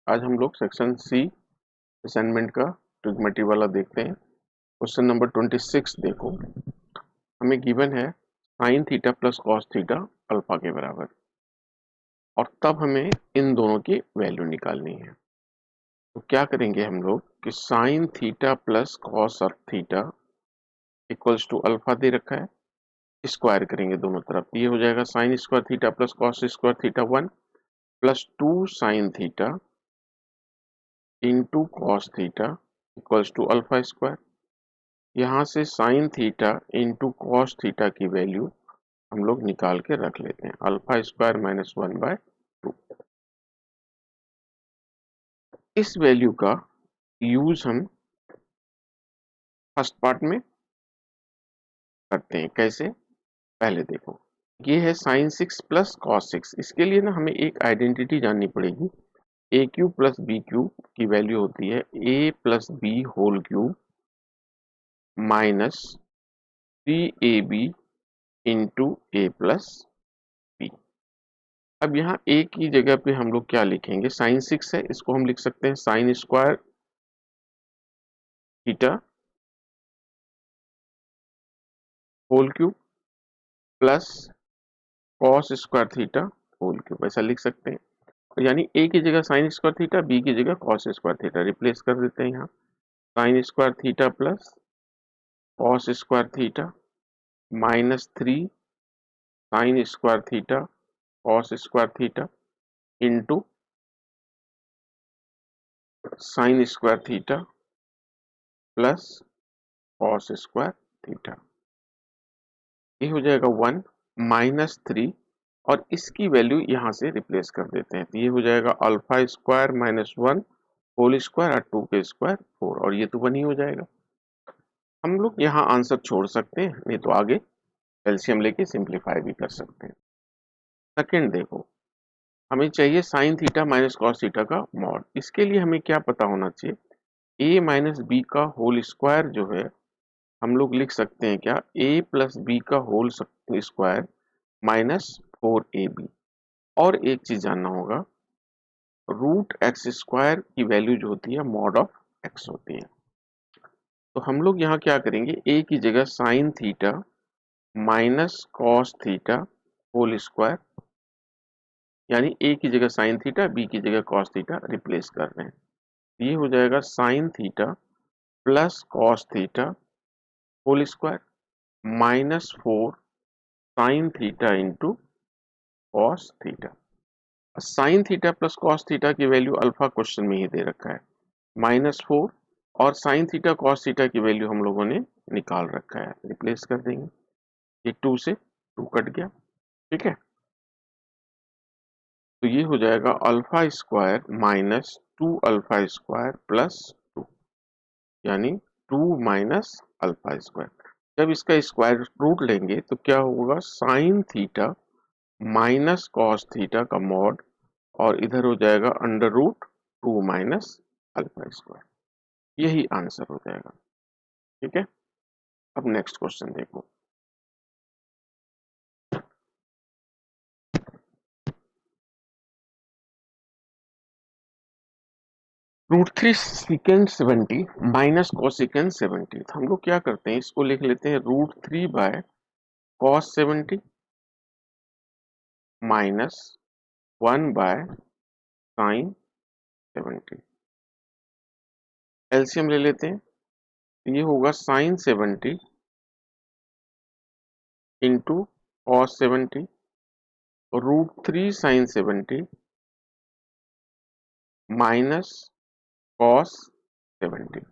आज हम लोग सेक्शन सी असाइनमेंट का ट्रिग्मेट्री वाला देखते हैं। क्वेश्चन नंबर 26 देखो, हमें गिवन है sign theta plus cos theta alpha के बराबर, और तब हमें इन दोनों की वैल्यू निकालनी है। तो क्या करेंगे हम लोग कि sine theta plus cos theta equals to alpha दे रखा है, स्क्वायर करेंगे दोनों तरफ। ये हो जाएगा sine square theta plus cos square theta 1 plus 2 sine theta into cos theta equals to alpha square. यहाँ से sine theta into cos theta की वैल्यू हम लोग निकाल के रख लेते हैं, अल्फा स्क्वायर माइनस 1/2। इस वैल्यू का यूज हम फर्स्ट पार्ट में करते हैं। कैसे, पहले देखो, ये है साइन 6 प्लस कॉस 6। इसके लिए ना हमें एक आइडेंटिटी जाननी पड़ेगी। A cube plus b cube की वैल्यू होती है a plus b whole cube minus 3ab into a plus b. अब यहाँ ए की जगह पे हम लोग क्या लिखेंगे, साइन 6 है, इसको हम लिख सकते हैं sine square theta whole cube plus cos square theta whole cube, ऐसा लिख सकते हैं। तो यानी ए की जगह साइन स्क्वायर थीटा, बी की जगह कॉस स्क्वायर थीटा रिप्लेस कर देते हैं। यहाँ sign square theta plus cos square theta minus 3 sign square theta cos square theta into sine square theta plus cos square theta. ये हो जाएगा 1 माइनस 3, और इसकी वैल्यू यहाँ से रिप्लेस कर देते हैं। तो ये हो जाएगा alpha square minus 1 whole square और 2 के स्क्वायर 4, और ये तो 1 ही हो जाएगा। हम लोग यहाँ आंसर छोड़ सकते हैं, नहीं तो आगे एलसीएम लेके सिंप्लीफाई भी कर सकते हैं। सेकेंड देखो, हमें चाहिए sign theta minus cos theta का मॉड। इसके लिए हमें क्या पता होना चाहिए, ए माइनस बी का होल स्क्वायर जो है हम लोग लिख सकते हैं क्या, ए प्लस बी का होल स्क्वायर माइनस 4ab। और एक चीज जानना होगा, रूट एक्स स्क्वायर की वैल्यू जो होती है मॉड ऑफ एक्स होती है। तो हम लोग यहाँ क्या करेंगे, ए की जगह sine theta minus cos theta whole square, यानी ए की जगह साइन थीटा बी की जगह कॉस थीटा रिप्लेस कर रहे हैं। ये हो जाएगा sine theta plus cos theta whole square minus 4 sine theta into cos theta. Sine theta plus cos theta की वैल्यू अल्फा क्वेश्चन में ही दे रखा है -4, और साइन थीटा कॉस थीटा की वैल्यू हम लोगों ने निकाल रखा है, रिप्लेस कर देंगे। ये 2 से 2 कट गया, ठीक है। तो ये हो जाएगा alpha square minus 2 alpha square plus 2, यानी 2 माइनस अल्फा स्क्वायर। जब इसका स्क्वायर रूट लेंगे तो क्या होगा, sine theta minus cos theta का मॉड, और इधर हो जाएगा under root 2 minus alpha square. यही आंसर हो जाएगा, ठीक है। अब नेक्स्ट क्वेश्चन देखो, √3 सीकेंड 70 माइनस कोसिकेंड 70। तो हम लोग क्या करते हैं, इसको लिख लेते हैं √3 by cos 70 minus 1 by sine 70। LCM ले लेते हैं, तो ये होगा sine 70 into cos 70 √3 sine 70 minus cos 70।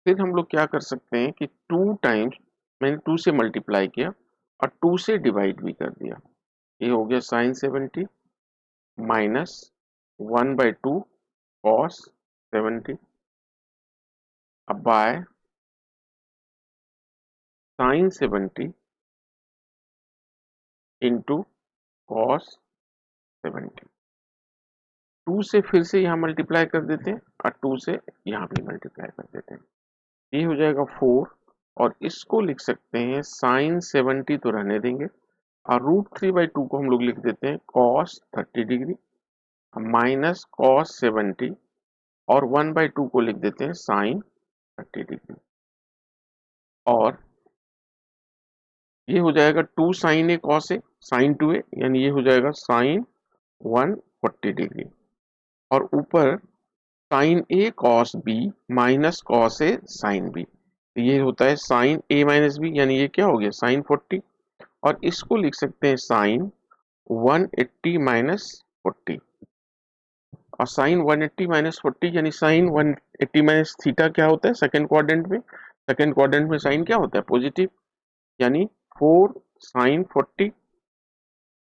फिर हम लोग क्या कर सकते हैं कि 2 टाइम्स, मैंने 2 से मल्टीप्लाई किया और 2 से डिवाइड भी कर दिया। ये हो गया साइन 70 माइनस 1/2 कॉस 70 अब बाय साइन 70 इंटू कॉस 70। 2 से फिर से यहाँ मल्टीप्लाई कर देते हैं और 2 से यहाँ भी मल्टीप्लाई कर देते हैं। ये हो जाएगा 4, और इसको लिख सकते हैं साइन 70 तो रहने देंगे, और √3/2 को हम लोग लिख देते हैं कॉस 30 डिग्री माइनस कॉस 70 और 1/2 को लिख देते हैं साइन 30 डिग्री, और ये हो जाएगा 2 sign A cos A sign 2a, यानी ये हो जाएगा साइन 140 डिग्री, और ऊपर sign A cos B minus cos A sine B, ये होता है साइन ए माइनस बी, यानी ये क्या हो गया साइन 40, और इसको लिख सकते हैं साइन 180 माइनस 40, और साइन 180 माइनस 40 यानी साइन 180 माइनस थीटा क्या होता है सेकंड क्वाड्रेंट में, सेकंड क्वाड्रेंट में साइन क्या होता है पॉजिटिव, यानी 4 साइन 40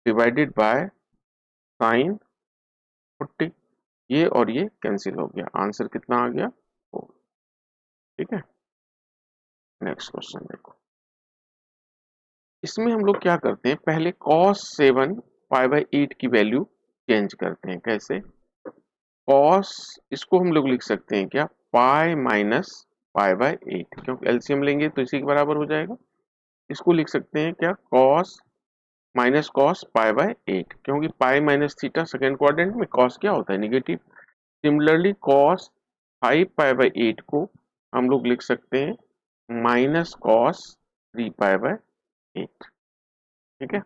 डिवाइडेड बाय साइन 40, ये और ये कैंसिल हो गया, आंसर कितना आ गया 4। ठीक है, नेक्स्ट क्वेश्चन देखो। इसमें हम लोग क्या करते हैं, पहले cos 7 पाई बाई 8 की वैल्यू चेंज करते हैं। कैसे, cos इसको हम लोग लिख सकते हैं क्या पाई माइनस पाई बाई 8, क्योंकि एलसीएम लेंगे तो इसी के बराबर हो जाएगा। इसको लिख सकते हैं क्या cos minus cos pi by 8, क्योंकि pi minus theta second quadrant में cos क्या होता है negative. Similarly cos 5 pi by 8 को हम लोग लिख सकते हैं माइनस cos 3 पाई बाई 8। ठीक है,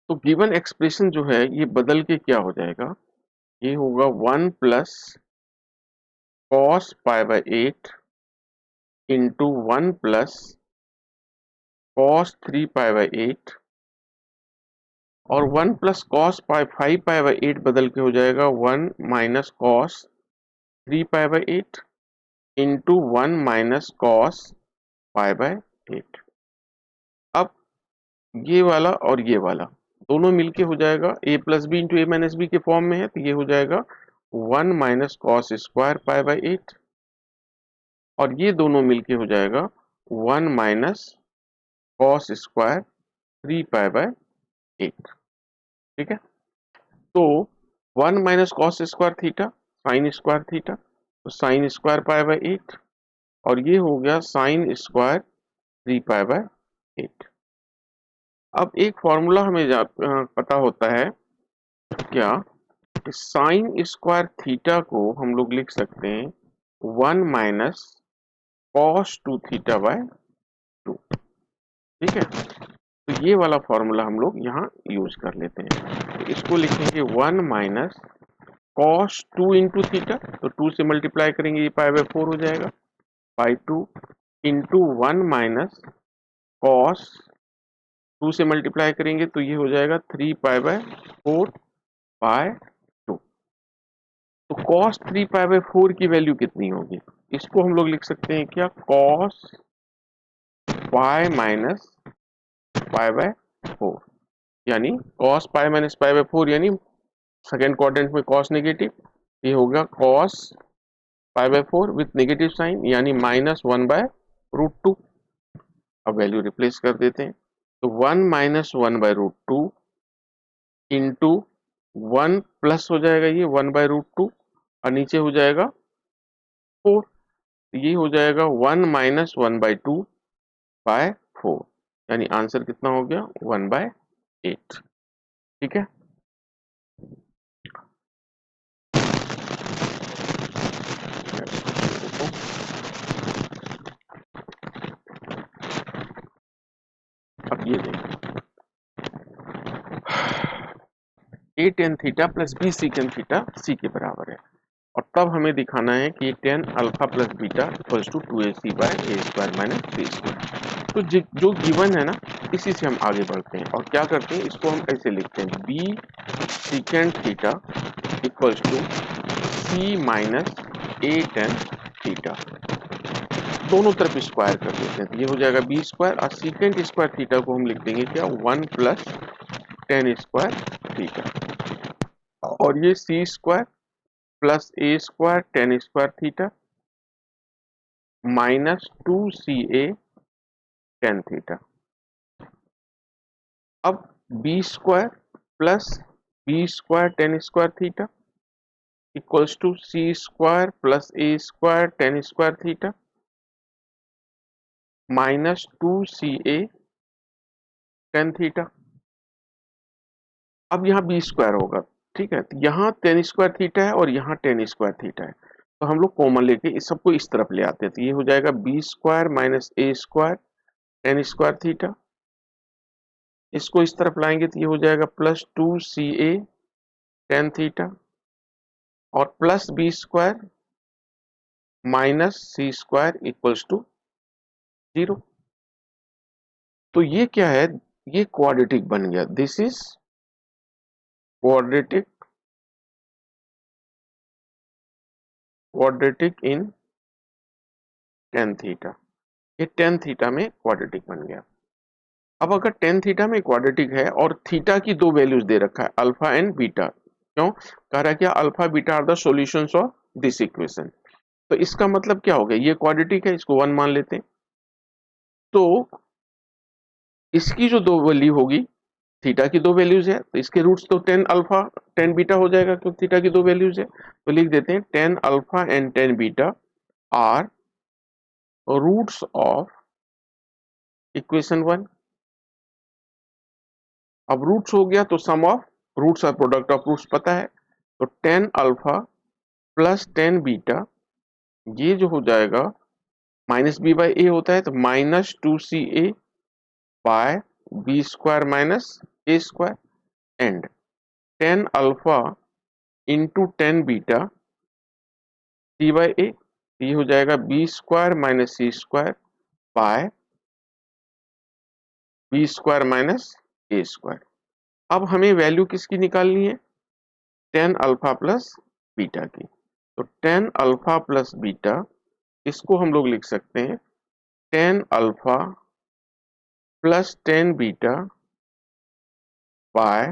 तो गिवन एक्सप्रेशन जो है ये बदल के क्या हो जाएगा, ये होगा 1 plus cos pi by 8 into 1 plus cos 3 pi by 8, और 1 plus cos pi 5 pi by 8 बदल के हो जाएगा 1 minus cos 3 pi by 8 into 1 minus cos pi by 8। अब ये वाला और ये वाला दोनों मिलके हो जाएगा a plus B into A minus B के फॉर्म में है, तो ये हो जाएगा 1 minus cos square pi by 8, और ये दोनों मिलके हो जाएगा 1 minus cos square 3 pi by 8। ठीक है, तो 1 minus cos square theta sine square theta, तो साइन स्क्वायर पाई बाई 8, और ये हो गया साइन स्क्वायर 3 पाई बाई 8। अब एक फॉर्मूला हमें पता होता है क्या, साइन स्क्वायर थीटा को हम लोग लिख सकते हैं 1 माइनस कॉस 2 थीटा बाय 2। ठीक है, तो ये वाला फॉर्मूला हम लोग यहाँ यूज कर लेते हैं, तो इसको लिखेंगे 1 माइनस कॉस 2 इंटू थीटा, तो 2 से मल्टीप्लाई करेंगे ये पाई बाय 4 हो जाएगा, बाई 2 इंटू 1 माइनस कॉस 2 से मल्टीप्लाई करेंगे तो ये हो जाएगा 3 पाई बाय 4 बाय 2। तो cos 3 पाई बाय 4 की वैल्यू कितनी होगी, इसको हम लोग लिख सकते हैं क्या cos pi minus pi by 4, यानी cos pi minus pi by 4 यानी सेकेंड क्वाड्रेंट में cos नेगेटिव, ये होगा cos pi by 4 with negative sign, यानी -1 बाय रूट 2। अब वैल्यू रिप्लेस कर देते हैं, तो 1 minus 1 by root 2 into 1 plus हो जाएगा ये 1 बाय रूट 2, और नीचे हो जाएगा 4, ये हो जाएगा 1 माइनस 1 बाई 2 बाय 4, यानी आंसर कितना हो गया 1 बाय 8। ठीक है, अब ये देखिए a tan theta plus b secant theta c के बराबर है, और तब हमें दिखाना है कि tan alpha plus beta equals to 2ac by a square minus b square. तो जो गिवन है ना इसी से हम आगे बढ़ते हैं और क्या करते हैं, इसको हम ऐसे लिखते हैं b secant theta equals to c minus a tan theta, दोनों तरफ स्क्वायर कर देते हैं, तो ये हो जाएगा b स्क्वायर, और सीकेंट स्क्वायर थीटा को हम लिख देंगे क्या 1 प्लस tan स्क्वायर थीटा, और ये c square plus a square tan square theta minus 2ca tan theta. अब b square plus b square tan square theta equals to c square plus a square tan square theta minus 2ca tan theta. अब यहाँ b square होगा, ठीक है, तो यहाँ ten square theta है और यहाँ टेन स्क्वायर थीटा है, तो हम लोग कॉमन लेके इस सबको इस तरफ ले आते हैं, तो ये हो जाएगा बी स्क्वायर माइनस ए स्क्वायर टेन स्क्वायर थीटा। इसको इस तरफ लाएंगे तो ये हो जाएगा plus two C A tan theta और plus B square minus C square equals to 0। तो ये क्या है, ये क्वाड्रेटिक बन गया, this is quadratic, quadratic in tan theta. ये टेन थीटा में क्वाड्रेटिक बन गया। अब अगर टेन थीटा में क्वाड्रेटिक है और थीटा की दो वैल्यूज दे रखा है अल्फा एंड बीटा, क्यों कह रहा है क्या, alpha beta are the solutions of this equation, तो इसका मतलब क्या हो गया, ये क्वाड्रेटिक है, इसको वन मान लेते हैं। तो इसकी जो दो वैल्यू होगी, थीटा की दो वैल्यूज है, तो इसके रूट्स तो टेन अल्फा टेन बीटा हो जाएगा, क्योंकि थीटा की दो वैल्यूज है, तो लिख देते हैं tan alpha and tan beta are roots of equation one. अब रूट्स हो गया तो सम ऑफ रूट्स और प्रोडक्ट ऑफ रूट्स पता है, तो tan alpha plus tan beta, ये जो हो जाएगा माइनस बी बाई ए होता है, तो minus two C A by B square minus A square and tan alpha into tan beta c by a, ये हो जाएगा B square minus C square by B square minus A square. अब हमें value किसकी निकालनी है, ten alpha plus beta की, तो टेन अल्फा प्लस बीटा, इसको हम लोग लिख सकते हैं tan alpha plus tan beta by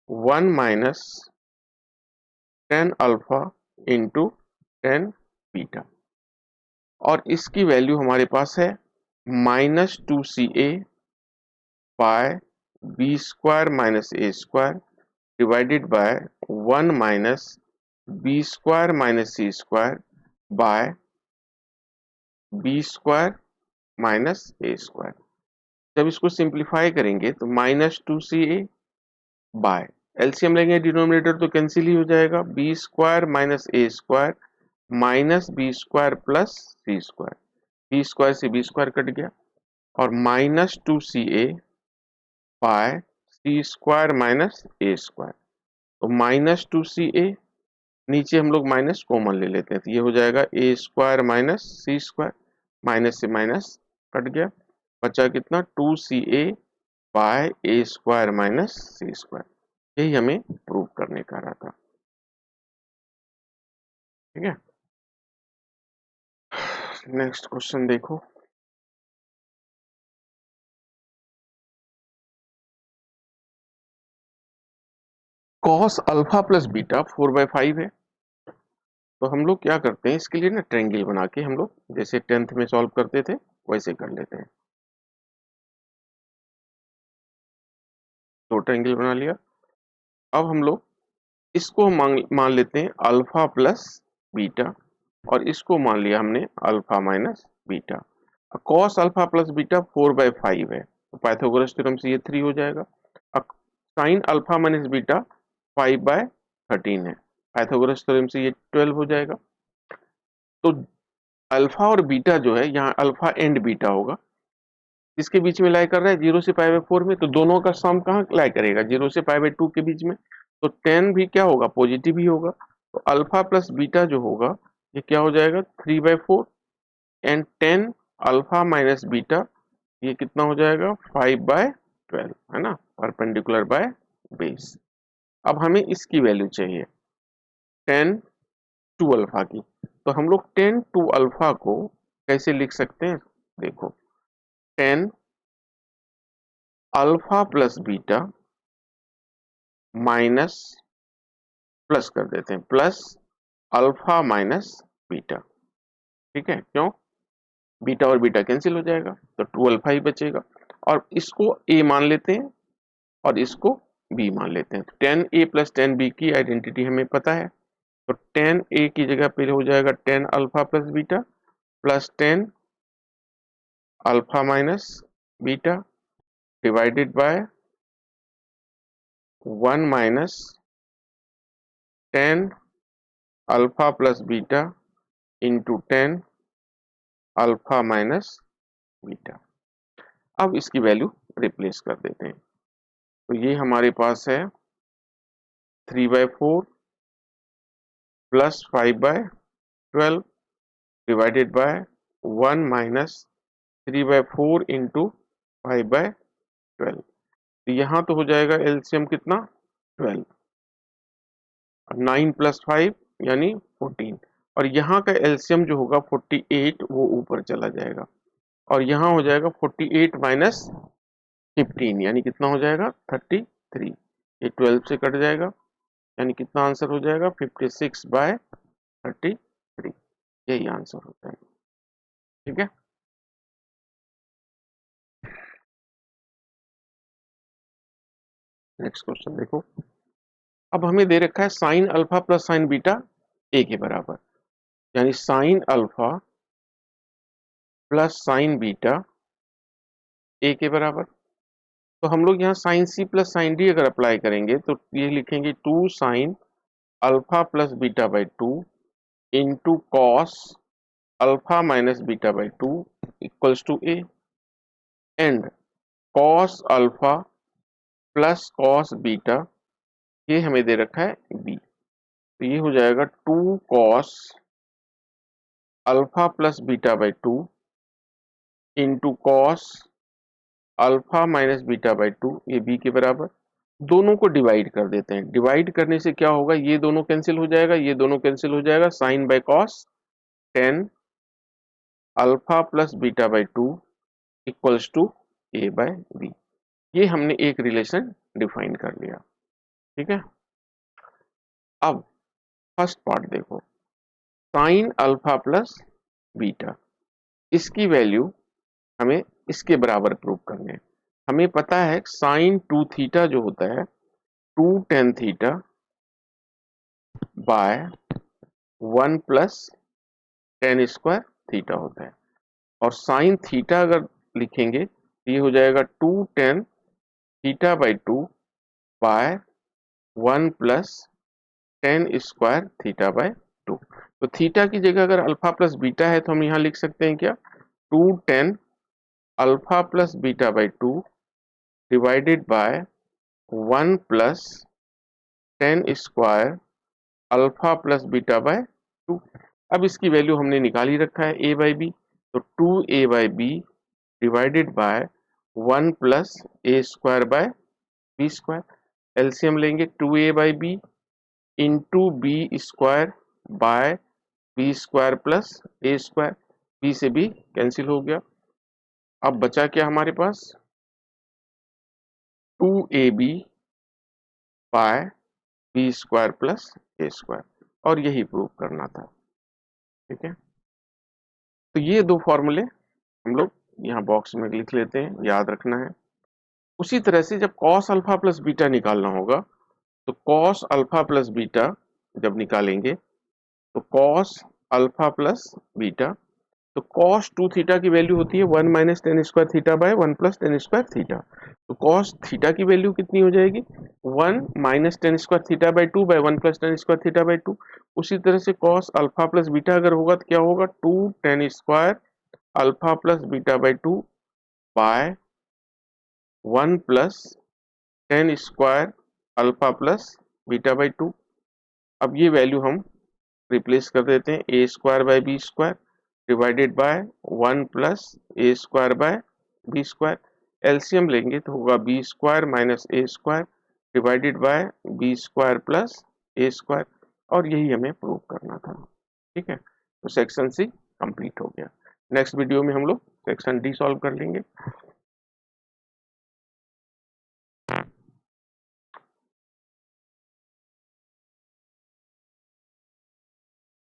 one minus tan alpha into tan beta, और इसकी वैल्यू हमारे पास है minus two C A by B square minus A square divided by one minus B square minus C square by B square minus A square. जब इसको simplify करेंगे तो minus two C A by LCM लेंगे denominator तो cancel ही हो जाएगा, B square minus ए square minus B square plus c square, b square से बी स्क्वायर कट गया, और minus two C A by c square minus A square, तो minus two C a, नीचे हम लोग माइनस कॉमन ले लेते हैं, तो ये हो जाएगा A square minus C square, minus से माइनस कट गया, बचा कितना two C A by A square minus C square. यही हमें प्रूव करने का रहा था, ठीक है। नेक्स्ट क्वेश्चन देखो, कॉस अल्फा प्लस बीटा 4/5 है, तो हम लोग क्या करते हैं, इसके लिए ना ट्रायंगल बना के हम लोग जैसे टेंथ में सॉल्व करते थे वैसे कर लेते हैं। दो ट्रायंगल बना लिया, अब हम लोग इसको मान लेते हैं अल्फा प्लस बीटा, और इसको मान लिया हमने alpha minus beta. Cos alpha plus beta 4/5 है, तो पाइथागोरस थ्योरम से ये 3 हो जाएगा। साइन अल्फा माइनस बीटा 5/13 है, पाइथागोरस थ्योरम से ये 12 हो जाएगा। तो अल्फा और बीटा जो है, यहाँ अल्फा एंड बीटा होगा, इसके बीच में लाई कर रहा है 0 से π/4 में, तो दोनों का सम कहाँ लाई करेगा, 0 से π/2 के बीच में, तो 10 भी क्या होगा, पॉजिटिव ही होगा, तो अल्फा प्लस बीटा जो होगा ये क्या हो जाएगा 3/4 एंड 10 अल्फा माइनस बीटा, ये कितना हो जाएगा 5/12 है ना, परपेंडिकुलर बाय बेस। अब हमें इसकी वैल्यू चाहिए 10 टू अल्फा की, तो हम लोग 10 टू अल्फा को कैसे लिख सकते हैं, देखो 10 alpha plus beta minus plus कर देते हैं प्लस अल्फा माइनस बीटा, ठीक है, क्यों बीटा और बीटा कैंसिल हो जाएगा, तो 2 अल्फा ही बचेगा, और इसको a मान लेते हैं और इसको b मान लेते हैं, तो 10a प्लस 10b की आइडेंटिटी हमें पता है, तो 10a की जगह पे हो जाएगा 10 alpha plus beta plus 10 alpha minus beta divided by 1 minus 10 alpha plus beta into 10 alpha minus beta. अब इसकी वैल्यू रिप्लेस कर देते हैं। तो ये हमारे पास है 3/4 plus 5/12 divided by 1 minus 3/4 into 5/12। तो यहाँ तो हो जाएगा एलसीएम कितना 12, 9 प्लस 5 यानी 14, और यहाँ का एलसीएम जो होगा 48 वो ऊपर चला जाएगा, और यहाँ हो जाएगा 48 माइनस 15 यानी कितना हो जाएगा 33। ये 12 से कट जाएगा यानी कितना आंसर हो जाएगा 56/33। यही आंसर होता है। ठीक है, नेक्स्ट क्वेश्चन देखो। अब हमें दे रखा है sine alpha plus sine beta A के बराबर, यानी sine alpha plus sine beta A के बराबर। तो हम लोग यहाँ sine C plus sine D अगर अप्लाई करेंगे तो ये लिखेंगे 2 sine alpha plus beta by 2 into cos alpha minus beta by 2 equals to A, and cos alpha plus cos beta ये हमें दे रखा है बी। तो ये हो जाएगा 2 cos alpha plus beta by 2 into cos alpha minus beta by 2 ये बी के बराबर। दोनों को डिवाइड कर देते हैं। डिवाइड करने से क्या होगा, ये दोनों कैंसिल हो जाएगा, ये दोनों कैंसिल हो जाएगा। Sine by cos 10 alpha plus beta by 2 equals to A by B. ये हमने एक रिलेशन डिफाइन कर लिया। ठीक है, अब फर्स्ट पार्ट देखो, साइन अल्फा प्लस बीटा, इसकी वैल्यू हमें इसके बराबर प्रूव करने हैं। हमें पता है साइन 2 थीटा जो होता है 2 tan theta by 1 plus tan square theta होता है, और साइन थीटा अगर लिखेंगे तो ये हो जाएगा 2 tan theta by 2 by 1 plus tan square theta by 2। तो थीटा की जगह अगर अल्फा प्लस बीटा है तो हम यहाँ लिख सकते हैं क्या, 2 tan alpha plus beta by 2 divided by 1 plus tan square alpha plus beta by 2। अब इसकी वैल्यू हमने निकाल ही रखा है a बाई बी, तो 2a by b divided by 1 plus a square by B square. LCM लेंगे 2a by b into b square by B square plus a square, b से b cancel हो गया। अब बचा क्या हमारे पास 2ab by B square plus a square, और यही प्रूव करना था। ठीक है, तो ये दो फॉर्मूले हम लोग यहाँ बॉक्स में लिख लेते हैं, याद रखना है। उसी तरह से जब cos अल्फा प्लस बीटा निकालना होगा तो cos अल्फा प्लस बीटा जब निकालेंगे तो cos अल्फा प्लस बीटा, तो cos 2 थीटा की वैल्यू होती है 1 minus tan square theta by 1 plus tan square theta. तो cos थीटा की वैल्यू कितनी हो जाएगी 1 minus tan square theta by 2 by 1 plus tan square theta by 2। उसी तरह से cos अल्फा प्लस बीटा अगर होगा तो क्या होगा 2 tan square alpha plus beta by 2 by 1 plus tan square alpha plus beta by 2। अब ये वैल्यू हम रिप्लेस कर देते हैं, a square by B square divided by 1 plus a square by B square. LCM लेंगे तो होगा b square minus A square divided by B square plus a square, और यही हमें प्रूव करना था। ठीक है, तो सेक्शन सी कंप्लीट हो गया। नेक्स्ट वीडियो में हम लोग सेक्शन डी सॉल्व कर लेंगे।